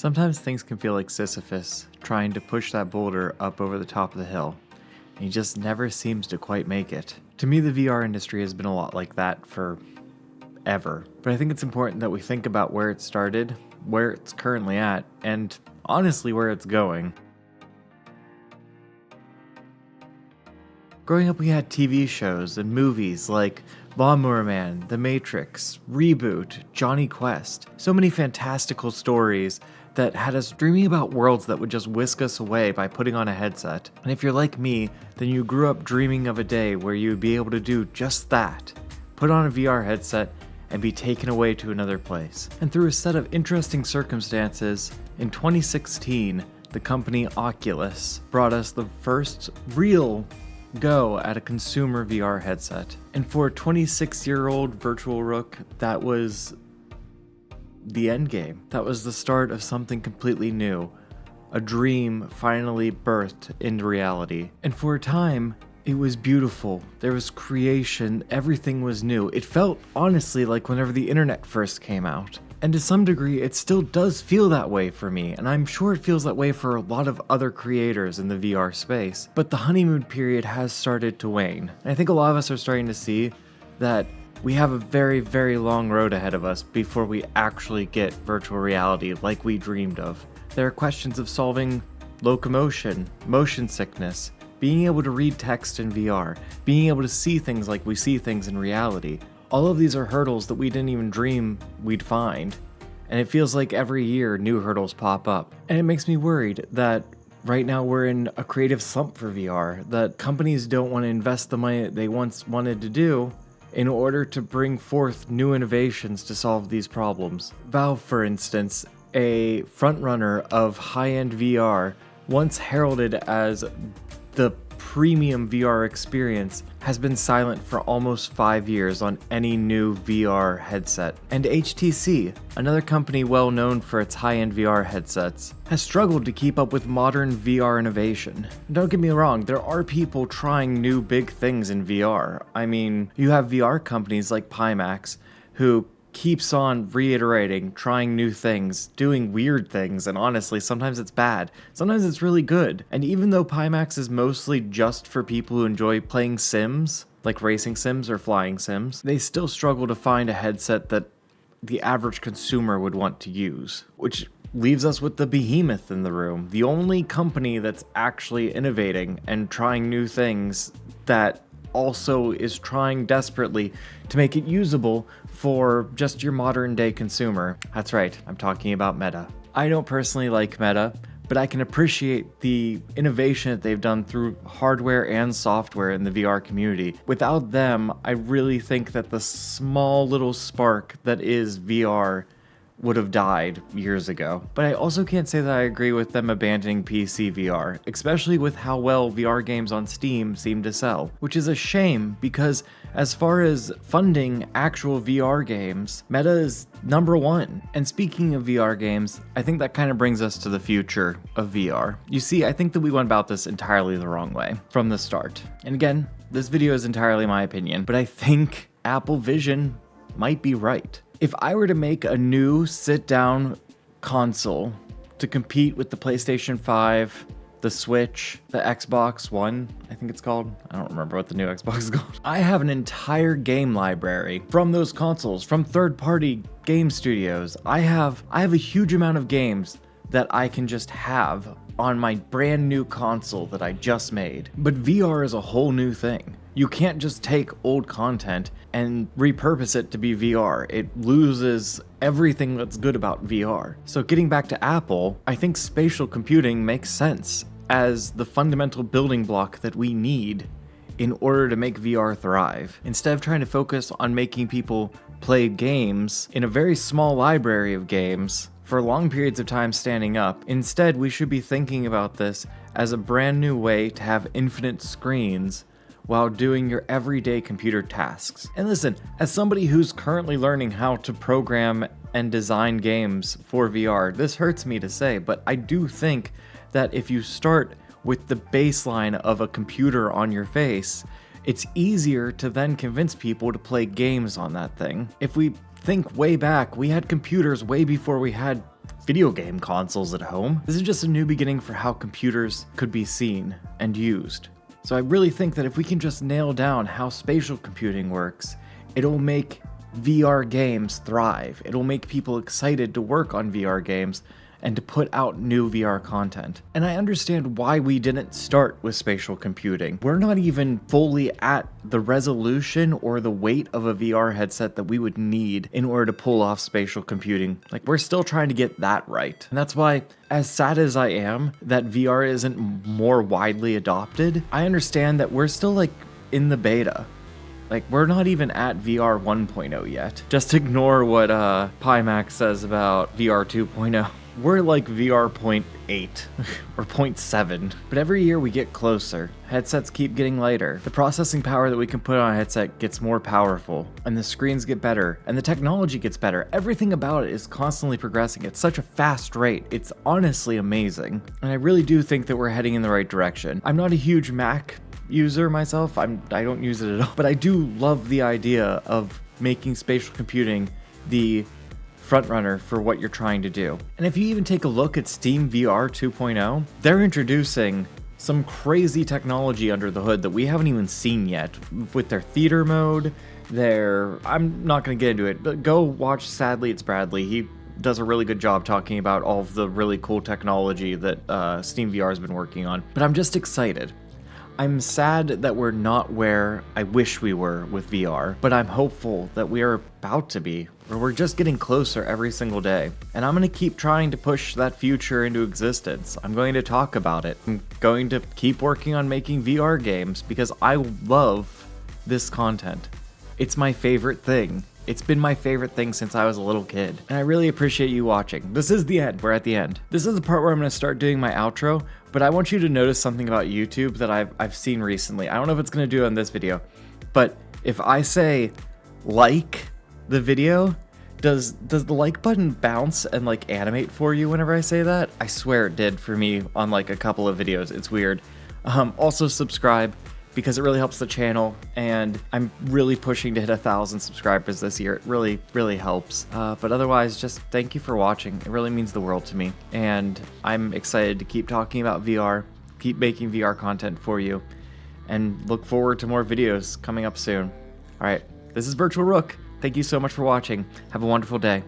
Sometimes things can feel like Sisyphus trying to push that boulder up over the top of the hill, and he just never seems to quite make it. To me, the VR industry has been a lot like that for ever, but I think it's important that we think about where it started, where it's currently at, and honestly where it's going. Growing up, we had TV shows and movies like Lawnmower Man, The Matrix, Reboot, Johnny Quest. So many fantastical stories that had us dreaming about worlds that would just whisk us away by putting on a headset. And if you're like me, then you grew up dreaming of a day where you would be able to do just that. Put on a VR headset and be taken away to another place. And through a set of interesting circumstances, in 2016, the company Oculus brought us the first real go at a consumer VR headset. And for a 26-year-old virtual rook, that was the end game. That was the start of something completely new. A dream finally birthed into reality. And for a time, it was beautiful. There was creation. Everything was new. It felt honestly like whenever the internet first came out. And to some degree, it still does feel that way for me, and I'm sure it feels that way for a lot of other creators in the VR space. But the honeymoon period has started to wane. And I think a lot of us are starting to see that we have a very, very long road ahead of us before we actually get virtual reality like we dreamed of. There are questions of solving locomotion, motion sickness, being able to read text in VR, being able to see things like we see things in reality. All of these are hurdles that we didn't even dream we'd find. And it feels like every year new hurdles pop up. And it makes me worried that right now we're in a creative slump for VR, that companies don't want to invest the money that they once wanted to do in order to bring forth new innovations to solve these problems. Valve, for instance, a frontrunner of high-end VR, once heralded as the premium VR experience, has been silent for almost 5 years on any new VR headset. And HTC, another company well known for its high-end VR headsets, has struggled to keep up with modern VR innovation. Don't get me wrong, there are people trying new big things in VR. I mean, you have VR companies like Pimax who keeps on reiterating, trying new things, doing weird things, and honestly, sometimes it's bad. Sometimes it's really good. And even though Pimax is mostly just for people who enjoy playing sims, like racing sims or flying sims, they still struggle to find a headset that the average consumer would want to use, which leaves us with the behemoth in the room, the only company that's actually innovating and trying new things that also is trying desperately to make it usable for just your modern day consumer. That's right, I'm talking about Meta. I don't personally like Meta, but I can appreciate the innovation that they've done through hardware and software in the VR community. Without them, I really think that the small little spark that is VR would have died years ago. But I also can't say that I agree with them abandoning PC VR, especially with how well VR games on Steam seem to sell, which is a shame because as far as funding actual VR games, Meta is number one. And speaking of VR games, I think that kind of brings us to the future of VR. You see, I think that we went about this entirely the wrong way from the start. And again, this video is entirely my opinion, but I think Apple Vision might be right. If I were to make a new sit-down console to compete with the PlayStation 5, the Switch, the Xbox One, I think it's called. I don't remember what the new Xbox is called. I have an entire game library from those consoles, from third-party game studios. I have a huge amount of games that I can just have on my brand new console that I just made. But VR is a whole new thing. You can't just take old content and repurpose it to be VR. It loses everything that's good about VR. So getting back to Apple, I think spatial computing makes sense as the fundamental building block that we need in order to make VR thrive. Instead of trying to focus on making people play games in a very small library of games for long periods of time standing up, instead we should be thinking about this as a brand new way to have infinite screens while doing your everyday computer tasks. And listen, as somebody who's currently learning how to program and design games for VR, this hurts me to say, but I do think that if you start with the baseline of a computer on your face, it's easier to then convince people to play games on that thing. If we think way back, we had computers way before we had video game consoles at home. This is just a new beginning for how computers could be seen and used. So I really think that if we can just nail down how spatial computing works, it'll make VR games thrive. It'll make people excited to work on VR games and to put out new VR content. And I understand why we didn't start with spatial computing. We're not even fully at the resolution or the weight of a VR headset that we would need in order to pull off spatial computing. Like, we're still trying to get that right. And that's why, as sad as I am that VR isn't more widely adopted, I understand that we're still like in the beta. Like, we're not even at VR 1.0 yet. Just ignore what Pimax says about VR 2.0. We're like VR 0.8 or 0.7. But every year we get closer. Headsets keep getting lighter. The processing power that we can put on a headset gets more powerful, and the screens get better, and the technology gets better. Everything about it is constantly progressing at such a fast rate. It's honestly amazing. And I really do think that we're heading in the right direction. I'm not a huge Mac user myself. I don't use it at all. But I do love the idea of making spatial computing the frontrunner for what you're trying to do. And if you even take a look at Steam VR 2.0, they're introducing some crazy technology under the hood that we haven't even seen yet with their theater mode. I'm not going to get into it, but go watch Sadly It's Bradley. He does a really good job talking about all of the really cool technology that Steam VR has been working on. But I'm just excited. I'm sad that we're not where I wish we were with VR, but I'm hopeful that we are about to be, or we're just getting closer every single day. And I'm going to keep trying to push that future into existence. I'm going to talk about it. I'm going to keep working on making VR games because I love this content. It's my favorite thing. It's been my favorite thing since I was a little kid, and I really appreciate you watching. This is the end. We're at the end. This is the part where I'm going to start doing my outro, but I want you to notice something about YouTube that I've seen recently. I don't know if it's going to do it in this video, but if I say like the video, does the like button bounce and like animate for you whenever I say that? I swear it did for me on like a couple of videos. It's weird. Also subscribe, because it really helps the channel, and I'm really pushing to hit 1,000 subscribers this year. It really, really helps. But otherwise, just thank you for watching. It really means the world to me, and I'm excited to keep talking about VR, keep making VR content for you, and look forward to more videos coming up soon. All right, this is Virtual Rook. Thank you so much for watching. Have a wonderful day.